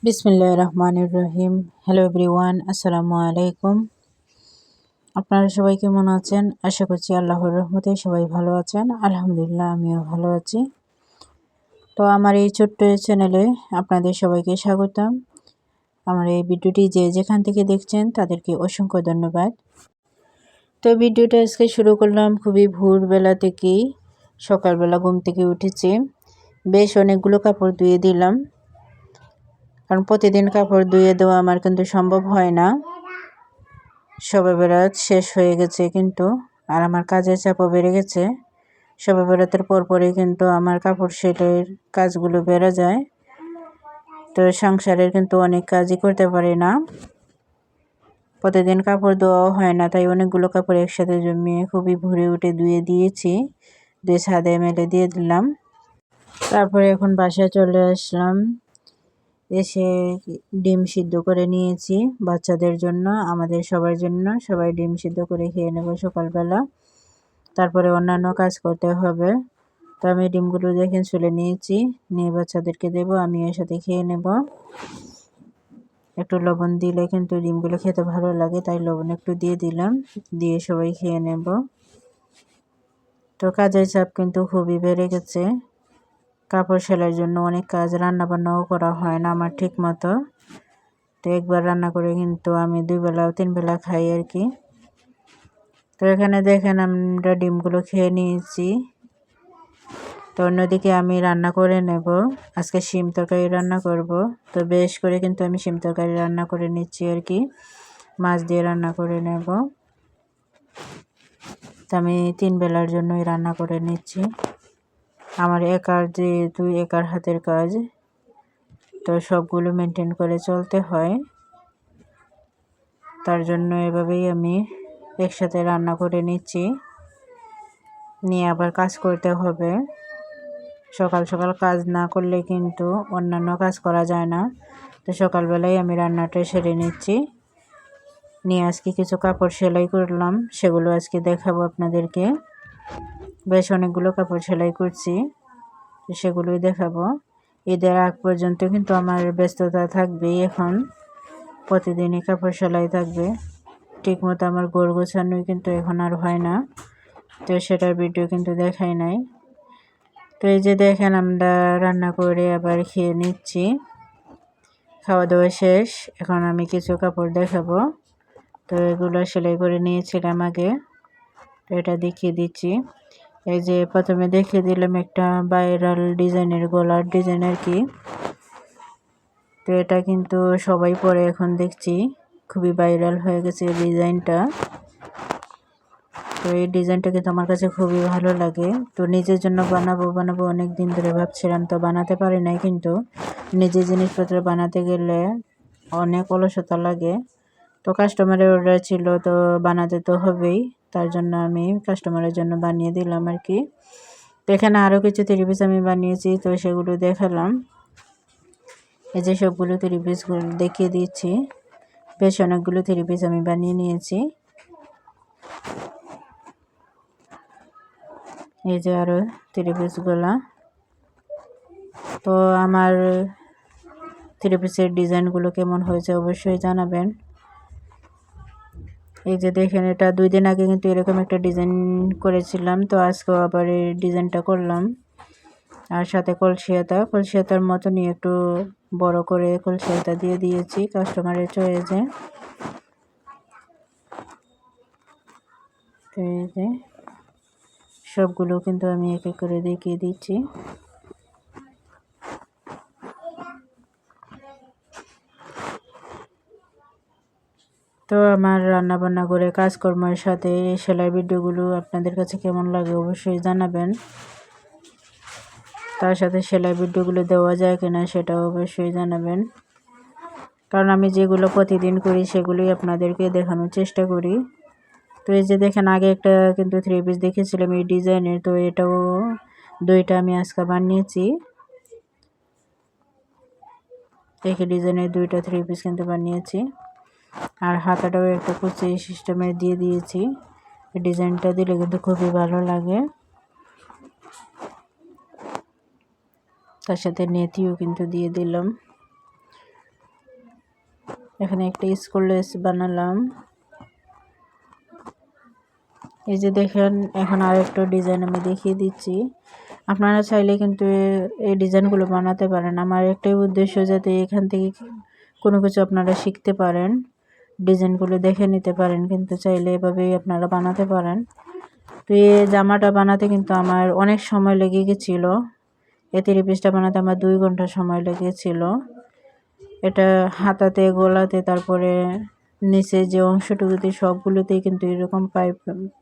বিসমিল্লাহির রহমানির রহিম। Hello everyone, আসসালামু আলাইকুম। আপনারা সবাই কেমন আছেন? আশা করছি আল্লাহর রহমতে সবাই ভালো আছেন। আলহামদুলিল্লাহ, আমিও ভালো আছি। তো আমার এই ছোট্ট চ্যানেলে আপনাদের সবাইকে স্বাগতম। আমার এই ভিডিওটি যে যেখান থেকে দেখছেন তাদেরকে অসংখ্য ধন্যবাদ। তো ভিডিওটা আজকে শুরু করলাম খুবই ভোরবেলা থেকেই। সকালবেলা ঘুম থেকে উঠেছি, বেশ অনেকগুলো কাপড় ধুয়ে দিলাম, কারণ প্রতিদিন কাপড় ধুয়ে দেওয়া আমার কিন্তু সম্ভব হয় না। শবে বরাত শেষ হয়ে গেছে কিন্তু, আর আমার কাজের চাপও বেড়ে গেছে। শবে বরাতের পরপরই কিন্তু আমার কাপড় সেটের কাজগুলো বেড়ে যায়। তো সংসারের কিন্তু অনেক কাজই করতে পারি না, প্রতিদিন কাপড় ধোয়াও হয় না, তাই অনেকগুলো কাপড় একসাথে জমিয়ে খুবই ভোরে উঠে ধুয়ে দিয়েছি, দিয়ে ছাদে মেলে দিয়ে দিলাম। তারপরে এখন বাসায় চলে আসলাম, এসে ডিম সিদ্ধ করে নিয়েছি বাচ্চাদের জন্য, আমাদের সবার জন্য। সবাই ডিম সিদ্ধ করে খেয়ে নেব সকালবেলা, তারপরে অন্যান্য কাজ করতে হবে। তো আমি ডিমগুলো দেখেন ছুলে নিয়েছি, নিয়ে বাচ্চাদেরকে দেবো, আমি এর সাথে খেয়ে নেব। একটু লবণ দিলে কিন্তু ডিমগুলো খেতে ভালো লাগে, তাই লবণ একটু দিয়ে দিলাম, দিয়ে সবাই খেয়ে নেব। তো কাজের চাপ কিন্তু খুবই বেড়ে গেছে, কাপড় সেলাইয়ের জন্য অনেক কাজ, রান্না বান্নাও করা হয় না আমার ঠিক মতো। তো একবার রান্না করে কিন্তু আমি 2 বেলা 3 বেলা খাই আর কি। তো এখানে দেখেন আমরা ডিমগুলো খেয়ে নিয়েছি। তো অন্যদিকে আমি রান্না করে নেব, আজকে শিম তরকারি রান্না করব। তো বেশ করে কিন্তু আমি শিম তরকারি রান্না করে নিচ্ছি আর কি, মাছ দিয়ে রান্না করে নেব। তো আমি 3 বেলার জন্যই রান্না করে নিচ্ছি। আমার একার যেহেতু একার হাতের কাজ, তো সবগুলো মেনটেন করে চলতে হয়, তার জন্য এভাবেই আমি একসাথে রান্না করে নিচ্ছি, নিয়ে আবার কাজ করতে হবে। সকাল সকাল কাজ না করলে কিন্তু অন্যান্য কাজ করা যায় না। তো সকালবেলায় আমি রান্নাটা সেরে নিচ্ছি, নিয়ে আজকে কিছু কাপড় সেলাই করলাম, সেগুলো আজকে দেখাবো আপনাদেরকে। বেশ অনেকগুলো কাপড় সেলাই করছি, সেগুলোই দেখাবো। ঈদের আগ পর্যন্ত কিন্তু আমার ব্যস্ততা থাকবেই, এখন প্রতিদিনই কাপড় সেলাই থাকবে। ঠিকমতো আমার ঘর গোছানোই কিন্তু এখন আর হয় না, তো সেটার ভিডিও কিন্তু দেখাই নাই। তো এই যে দেখেন আমরা রান্না করে আবার খেয়ে নিচ্ছি, খাওয়া দাওয়া শেষ। এখন আমি কিছু কাপড় দেখাবো। তো এগুলো সেলাই করে নিয়েছিলাম আগে, তো এটা দেখিয়ে দিচ্ছি। এই যে প্রথমে দেখিয়ে দিলাম একটা ভাইরাল ডিজাইনের গলার ডিজাইন আর কি। তো এটা কিন্তু সবাই পরে, এখন দেখছি খুবই ভাইরাল হয়ে গেছে এই ডিজাইনটা। তো এই ডিজাইনটা কিন্তু আমার কাছে খুবই ভালো লাগে। তো নিজের জন্য বানাবো অনেক দিন ধরে ভাবছিলাম, তো বানাতে পারি নাই। কিন্তু নিজের জিনিসপত্র বানাতে গেলে অনেক অলসতা লাগে। তো কাস্টমারের অর্ডার ছিল, তো বানাতে তো হবেই, তার জন্য আমি কাস্টমারের জন্য বানিয়ে দিলাম আর কি। তো এখানে আরও কিছু 3 পিস আমি বানিয়েছি, তো সেগুলো দেখালাম। এই যে সবগুলো 3 পিসগুলো দেখিয়ে দিচ্ছি, বেশ অনেকগুলো 3 পিস আমি বানিয়ে নিয়েছি। এই যে আরও 3 পিসগুলা। তো আমার 3 পিসের ডিজাইনগুলো কেমন হয়েছে অবশ্যই জানাবেন। এই যে দেখেন, এটা 2 দিন আগে কিন্তু এরকম একটা ডিজাইন করেছিলাম, তো আজকেও আবার এই ডিজাইনটা করলাম। আর সাথে কলসিয়াতার মতনই একটু বড় করে কলসিয়াতা দিয়ে দিয়েছি কাস্টমারের চয়েসে। তো এই যে সবগুলো কিন্তু আমি এক এক করে দেখিয়ে দিচ্ছি। তো আমার রান্না বান্না করে কাজকর্মের সাথে সেলাই ভিডিওগুলো আপনাদের কাছে কেমন লাগে অবশ্যই জানাবেন। তার সাথে সেলাই ভিডিওগুলো দেওয়া যায় কিনা সেটাও অবশ্যই জানাবেন, কারণ আমি যেগুলো প্রতিদিন করি সেগুলোই আপনাদেরকে দেখানোর চেষ্টা করি। তো এই যে দেখেন, আগে একটা কিন্তু 3 পিস দেখেছিলাম এই ডিজাইনের, তো এটাও 2টা আমি আজকে বানিয়েছি। দেখে ডিজাইনের 2টা 3 পিস কিন্তু বানিয়েছি। আর হাতাটাও একটা কুচি সিস্টেমে দিয়ে দিয়েছি, ডিজাইনটা দিলে কিন্তু খুবই ভালো লাগে। তার সাথে নেতিও কিন্তু দিয়ে দিলাম। এখানে একটা স্কুল ড্রেস বানালাম। এই যে দেখেন, এখন আর একটা ডিজাইন আমি দেখিয়ে দিচ্ছি। আপনারা চাইলে কিন্তু এই ডিজাইনগুলো বানাতে পারেন। আমার একটাই উদ্দেশ্য, যাতে এখান থেকে কোনো কিছু আপনারা শিখতে পারেন, ডিজাইনগুলো দেখে নিতে পারেন, কিন্তু চাইলে এভাবেই আপনারা বানাতে পারেন। তো এই জামাটা বানাতে কিন্তু আমার অনেক সময় লেগে গেছিলো। এই 3 পিসটা বানাতে আমার 2 ঘন্টা সময় লেগেছিল। এটা হাতাতে, গলাতে, তারপরে নিচে যে অংশটুকুতে সবগুলোতেই কিন্তু এরকম পাইপ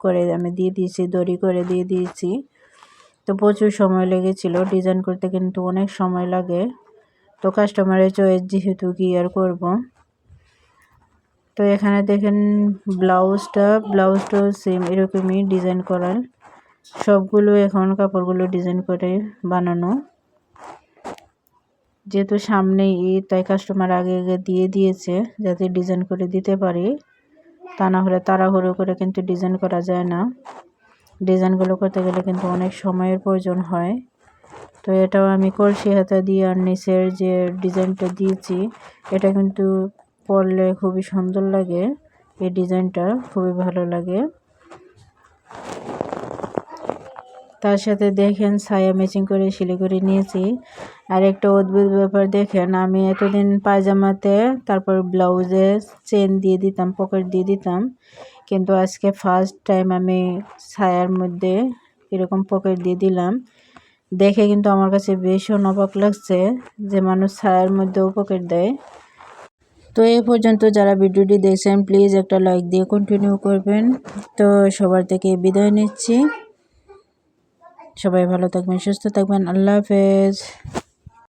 করে আমি দিয়ে দিয়েছি, দড়ি করে দিয়ে দিয়েছি। তো প্রচুর সময় লেগেছিল, ডিজাইন করতে কিন্তু অনেক সময় লাগে। তো কাস্টমারের চয়েস যেহেতু কি আর করব। তো এখানে দেখেন ব্লাউজটাও সেম এরকমই ডিজাইন করার। সবগুলো এখন কাপড়গুলো ডিজাইন করে বানানো। যেহেতু সামনেই ঈদ, তাই কাস্টমার আগে দিয়ে দিয়েছে যাতে ডিজাইন করে দিতে পারি। তা না হলে তাড়াহুড়ো করে কিন্তু ডিজাইন করা যায় না। ডিজাইনগুলো করতে গেলে কিন্তু অনেক সময়ের প্রয়োজন হয়। তো এটাও আমি কলসি হাতা দিয়ে আর নিচের যে ডিজাইনটা দিয়েছি, এটা কিন্তু পরলে খুবই সুন্দর লাগে। এই ডিজাইনটা খুবই ভালো লাগে। তার সাথে দেখেন ছায়া ম্যাচিং করে সেলাই করে নিয়েছি। আর একটা অদ্ভুত ব্যাপার দেখেন, আমি এতদিন পায়জামাতে তারপর ব্লাউজে চেন দিয়ে দিতাম, পকেট দিয়ে দিতাম, কিন্তু আজকে ফার্স্ট টাইম আমি ছায়ার মধ্যে এরকম পকেট দিয়ে দিলাম। দেখে কিন্তু আমার কাছে ভীষণ অবাক লাগছে যে মানুষ ছায়ার মধ্যেও পকেট দেয়। তো এই পর্যন্ত যারা ভিডিওটি দেখছেন, প্লিজ একটা লাইক দিয়ে কন্টিনিউ করবেন। তো সবার থেকে বিদায় নিচ্ছি। সবাই ভালো থাকবেন, সুস্থ থাকবেন। আল্লাহ হাফেজ।